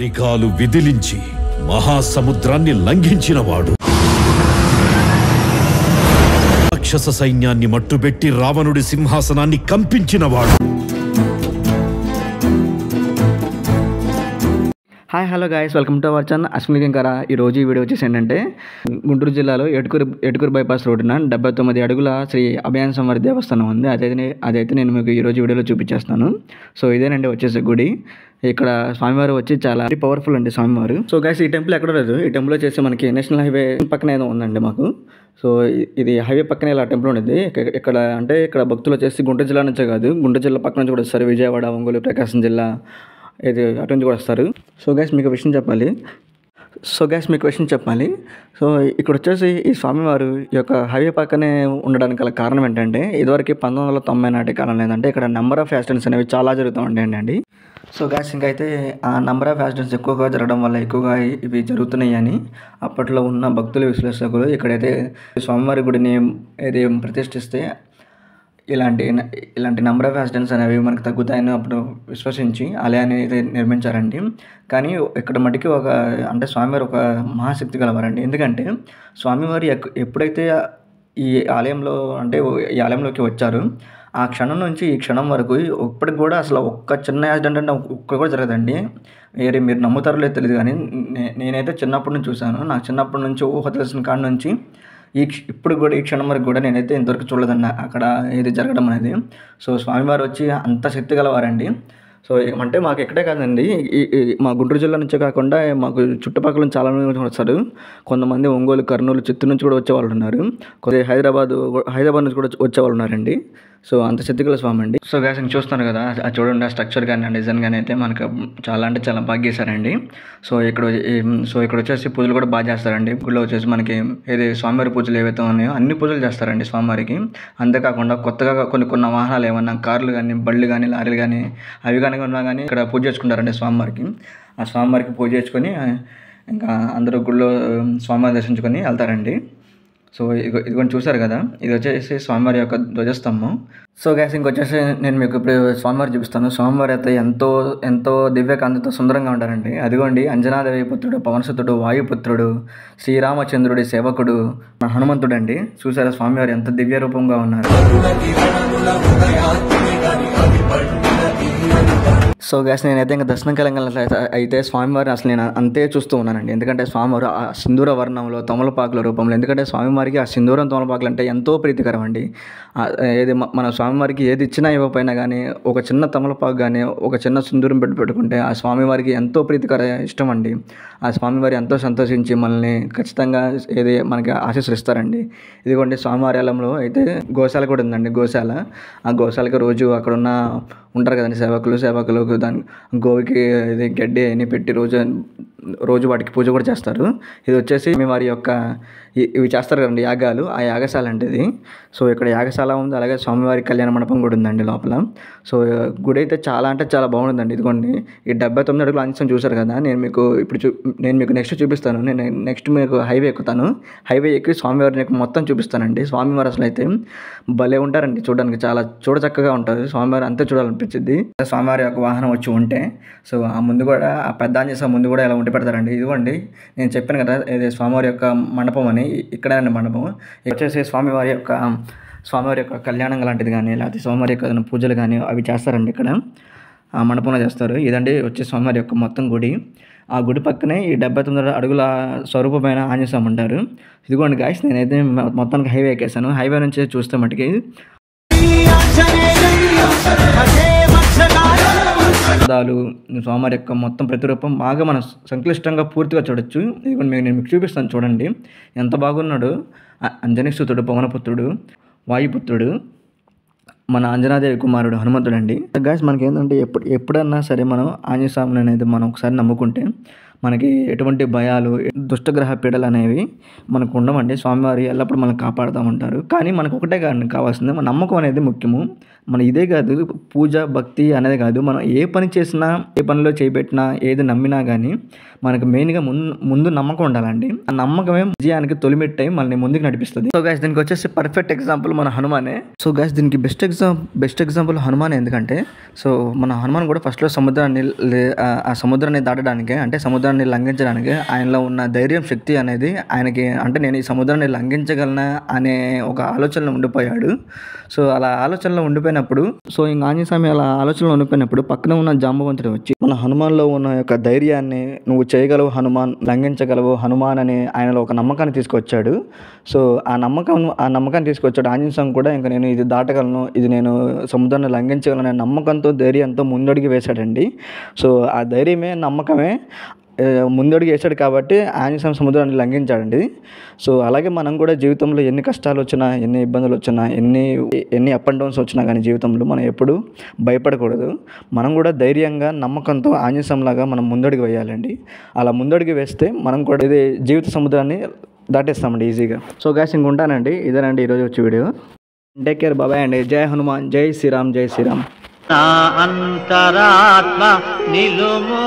అరికాలు విదిలించి మహాసముద్రాన్ని లంఘించినవాడు, రాక్షస సైన్యాన్ని మట్టుబెట్టి రావణుడి సింహాసనాన్ని కంపించినవాడు. Hi hello guys, welcome to our channel Ashwini Kinkara. ఈరోజు ఈ వీడియో వచ్చేసి ఏంటంటే గుంటూరు జిల్లాలో ఎటుకూరు బైపాస్ రోడ్డున 79 అడుగుల శ్రీ అభయాన్ సంవర్ దేవస్థానం ఉంది. అదైతే నేను మీకు ఈరోజు వీడియోలో చూపించేస్తాను. సో ఇదేనండి వచ్చేసి గుడి. ఇక్కడ స్వామివారు వచ్చి చాలా పవర్ఫుల్ అండి స్వామివారు. సో గాయస్, ఈ టెంపుల్ ఎక్కడ లేదు. ఈ టెంపుల్ వచ్చేసి మనకి నేషనల్ హైవే పక్కన ఏదో ఉందండి మాకు. సో ఇది హైవే పక్కనే ఇలా టెంపుల్ ఉండేది. ఇక్కడ భక్తులు వచ్చేసి గుంటూరు జిల్లా నుంచే కాదు, గుంటూరు జిల్లా పక్క నుంచి కూడా వస్తారు. విజయవాడ, ఒంగోలు, ప్రకాశం జిల్లా ఇది అటు నుంచి కూడా వస్తారు. సో గైస్ మీకు విషయం చెప్పాలి. సో ఇక్కడ వచ్చేసి ఈ స్వామివారు ఈ యొక్క హైవే పక్కనే ఉండడానికి గల కారణం ఏంటంటే, ఇదివరకు 1990 నాటి కాలంలో ఏంటంటే ఇక్కడ నెంబర్ ఆఫ్ యాక్సిడెంట్స్ అనేవి చాలా జరుగుతూ ఉంటాయండి. సో గైస్ ఇంకైతే ఆ నెంబర్ ఆఫ్ యాక్సిడెంట్స్ ఎక్కువగా జరగడం వల్ల ఎక్కువగా ఇవి జరుగుతున్నాయి అని అప్పట్లో ఉన్న భక్తుల విశ్లేషకులు ఇక్కడైతే స్వామివారి గుడిని ఏది ప్రతిష్ఠిస్తే ఇలాంటి నెంబర్ ఆఫ్ యాక్సిడెంట్స్ అనేవి మనకు తగ్గుతాయని అప్పుడు విశ్వసించి ఆలయాన్ని అయితే నిర్మించారండి. కానీ ఇక్కడ మటుకి స్వామివారు ఒక మహాశక్తి గలవారండి. ఎందుకంటే స్వామివారు ఎప్పుడైతే ఈ ఆలయంలోకి వచ్చారు, ఆ క్షణం నుంచి ఈ క్షణం వరకు ఇప్పటికి కూడా అసలు ఒక్క చిన్న యాక్సిడెంట్ అంటే ఒక్క కూడా జరగదండి. మీరు నమ్ముతారో లేదో తెలియదు, కానీ నేనైతే చిన్నప్పటి నుంచి చూశాను. నాకు చిన్నప్పటి నుంచి ఊహ తెలిసిన కాడ నుంచి ఇప్పుడు కూడా ఈ క్షణం వరకు కూడా నేనైతే ఇంతవరకు చూడలేదన్న అక్కడ ఏది జరగడం అనేది. సో స్వామివారు వచ్చి అంత శక్తి గలవారండి. సో అంటే మాకు ఎక్కడే కాదండి, మా గుంటూరు జిల్లా నుంచే కాకుండా మాకు చుట్టుపక్కల నుంచి చాలా మంది వస్తారు. కొంతమంది ఒంగోలు, కర్నూలు, చిత్తూరు నుంచి కూడా వచ్చేవాళ్ళు ఉన్నారు. కొద్దిగా హైదరాబాద్ నుంచి కూడా వచ్చేవాళ్ళు ఉన్నారండి. సో అంత శక్తిగల స్వామి అండి. సో గ్యాస్ చూస్తున్నారు కదా, చూడండి ఆ స్ట్రక్చర్ కానీ ఆ డిజైన్ కానీ అయితే మనకు చాలా అంటే చాలా బాగా గీశారండి. సో ఇక్కడ వచ్చేసి పూజలు కూడా బాగా చేస్తారండి. గుడిలో వచ్చేసి మనకి ఏది స్వామివారి పూజలు ఏవైతే ఉన్నాయో అన్ని పూజలు చేస్తారండి స్వామివారికి. అంతేకాకుండా కొత్తగా కొన్ని వాహనాలు ఏమన్నా కార్లు కానీ, బళ్ళు కానీ, లారీలు కానీ అవి కానీ ఉన్నా కానీ ఇక్కడ పూజ చేసుకుంటారండి స్వామివారికి. ఆ స్వామివారికి పూజ చేసుకొని ఇంకా అందరూ గుడిలో స్వామివారిని దర్శించుకొని వెళ్తారండి. సో ఇదిగోండి చూసారు కదా, ఇది వచ్చేసి స్వామివారి యొక్క ధ్వజస్తంభం. సో గ్యాస్ ఇంకొచ్చేసి నేను మీకు ఇప్పుడు స్వామివారి చూపిస్తాను. స్వామివారి అయితే ఎంతో దివ్యకాంతితో సుందరంగా ఉంటారండి. అదిగోండి అంజనాదేవి పుత్రుడు, పవనసుతుడు, వాయుపుత్రుడు, శ్రీరామచంద్రుడి సేవకుడు హనుమంతుడు అండి. చూసారా స్వామివారు ఎంత దివ్య రూపంగా ఉన్నారు. సో గ్యాస్ నేనైతే ఇంకా దర్శనం కలంగా అయితే స్వామివారిని అసలు నేను అంతే చూస్తూ ఉన్నానండి. ఎందుకంటే స్వామివారు ఆ సింధూర వర్ణంలో తమలపాకుల రూపంలో, ఎందుకంటే స్వామివారికి ఆ సింధూరం తమలపాకులు అంటే ఎంతో ప్రీతికరం అండి. మన స్వామివారికి ఏది ఇచ్చినా ఇవ్వకపోయినా కానీ ఒక చిన్న తమలపాకు కానీ ఒక చిన్న సింధూరం పెట్టుకుంటే ఆ స్వామివారికి ఎంతో ప్రీతికర ఇష్టం అండి. ఆ స్వామివారి ఎంతో సంతోషించి మనల్ని ఖచ్చితంగా మనకి ఆశీస్సులిస్తారండి. ఇదిగోండి స్వామివారి ఆలయంలో అయితే గోశాల కూడా ఉందండి. ఆ గోశాలకి రోజు అక్కడ ఉంటారు కదండి సేవకులు దాని గోవికి గడ్డి అని పెట్టి రోజు వాటికి పూజ కూడా చేస్తారు. ఇది వచ్చేసి వారి యొక్క ఇవి చేస్తారు కదండి యాగాలు, ఆ యాగశాల అంటే ఇది. సో ఇక్కడ యాగశాల ఉంది, అలాగే స్వామివారి కళ్యాణ మండపం కూడా ఉందండి లోపల. సో గుడి అయితే చాలా అంటే చాలా బాగుంటుందండి. ఇదిగోండి ఈ 79 అడుగుల ఆంజనేయం చూసారు కదా, నేను మీకు నెక్స్ట్ చూపిస్తాను. నేను నెక్స్ట్ మీకు హైవే ఎక్కుతాను. హైవే ఎక్కి స్వామివారిని మొత్తం చూపిస్తానండి. స్వామివారు అసలు అయితే భలే ఉంటారండి, చూడడానికి చాలా చూడచక్కగా ఉంటారు. స్వామివారు అంతే చూడాలనిపించింది. స్వామివారి యొక్క వాహనం వచ్చి ఉంటే సో ఆ ముందు కూడా ఆ పెద్ద ఆంజనేయ ముందు కూడా ఇలా ఉండి పెడతారండి. ఇదిగోండి నేను చెప్పాను కదా, ఇది స్వామివారి యొక్క మండపం అని. ఇక్కడే అండి మండపం. వచ్చేసి స్వామివారి యొక్క కళ్యాణం లాంటిది కానీ, లేకపోతే స్వామివారి యొక్క పూజలు కానీ అవి చేస్తారండి ఇక్కడ ఆ మండపంలో చేస్తారు. ఇదండి వచ్చే స్వామివారి యొక్క మొత్తం గుడి. ఆ గుడి పక్కనే ఈ 79 అడుగుల స్వరూపమైన ఆంజనేయ స్వామి ఉంటారు. ఇదిగోండి గాయస్, నేనైతే మొత్తానికి హైవే ఎక్కేసాను. హైవే నుంచి చూస్తే మటుకి స్వామివారి యొక్క మొత్తం ప్రతిరూపం బాగా మనం సంక్లిష్టంగా పూర్తిగా చూడొచ్చు. ఇదిగోండి నేను మీకు చూపిస్తాను, చూడండి ఎంత బాగున్నాడు. అంజనీసుతుడు, పవనపుత్రుడు, వాయుపుత్రుడు, మన అంజనాదేవి కుమారుడు హనుమంతుడు అండి. గాయస్ మనకి ఏంటంటే ఎప్పుడన్నా సరే మనం ఆంజనేయ స్వామిని అనేది మనం ఒకసారి నమ్ముకుంటే మనకి ఎటువంటి భయాలు, దుష్టగ్రహ పీడలు అనేవి మనకు ఉండవండి. స్వామివారి ఎల్లప్పుడూ మనల్ని కాపాడుతూ ఉంటారు. కానీ మనకు ఒకటే కావాల్సింది మన నమ్మకం అనేది ముఖ్యము. మన ఇదే కాదు, పూజ భక్తి అనేది కాదు, మనం ఏ పని చేసినా, ఏ పనిలో చేపెట్టినా, ఏది నమ్మినా కానీ మనకు మెయిన్గా ముందు నమ్మకం ఉండాలండి. ఆ నమ్మకమే విజయానికి తొలిమెట్టై మనల్ని ముందుకు నడిపిస్తుంది. సో గైస్, దీనికి వచ్చేసి పర్ఫెక్ట్ ఎగ్జాంపుల్ మన హనుమానే. సో గైస్, దీనికి బెస్ట్ ఎగ్జాంపుల్ హనుమాన్. ఎందుకంటే సో మన హనుమాన్ కూడా ఫస్ట్లో ఆ సముద్రాన్ని దాటడానికి, అంటే సముద్రాన్ని లంఘించడానికి ఆయనలో ఉన్న ధైర్యం, శక్తి అనేది ఆయనకి, అంటే నేను ఈ సముద్రాన్ని లంఘించగలనా అనే ఒక ఆలోచనలో ఉండిపోయాడు. సో అలా ఆలోచనలో ఉండిపోయినప్పుడు, సో ఇంక ఆంజనేయ స్వామి అలా ఆలోచనలో ఉండిపోయినప్పుడు పక్కన ఉన్న జాంబవంతుడు వచ్చి మన హనుమాన్లో ఉన్న యొక్క ధైర్యాన్ని, నువ్వు చేయగలవు హనుమాన్, లంఘించగలవు హనుమాన్ అని ఆయనలో ఒక నమ్మకాన్ని తీసుకొచ్చాడు. సో ఆ నమ్మకాన్ని తీసుకొచ్చాడు. ఆంజనేయ స్వామి కూడా ఇంకా నేను ఇది దాటగలను, ఇది నేను సముద్రాన్ని లంఘించగలను అనే నమ్మకంతో, ధైర్యంతో ముందడుగు వేశాడండి. సో ఆ ధైర్యమే, నమ్మకమే ముందడుగు వేసాడు కాబట్టి ఆంజనేయ స్వామి సముద్రాన్ని లంఘించాడండి. సో అలాగే మనం కూడా జీవితంలో ఎన్ని కష్టాలు వచ్చినా, ఎన్ని ఇబ్బందులు వచ్చినా, ఎన్ని అప్ అండ్ డౌన్స్ వచ్చినా కానీ జీవితంలో మనం ఎప్పుడు భయపడకూడదు. మనం కూడా ధైర్యంగా, నమ్మకంతో ఆంజనేయ స్వామి లాగా మనం ముందడుగు వేయాలండి. అలా ముందడుగు వేస్తే మనం కూడా ఇది జీవిత సముద్రాన్ని దాటేస్తామండి ఈజీగా. సో గాయ్స్, ఇంక ఉంటానండి. ఇదేనండి ఈరోజు వచ్చే వీడియో. టేక్ కేర్, బాబాయ్ అండి. జై హనుమాన్, జై శ్రీరామ్, జై శ్రీరామ్. నా అంతరాత్మ నిలుము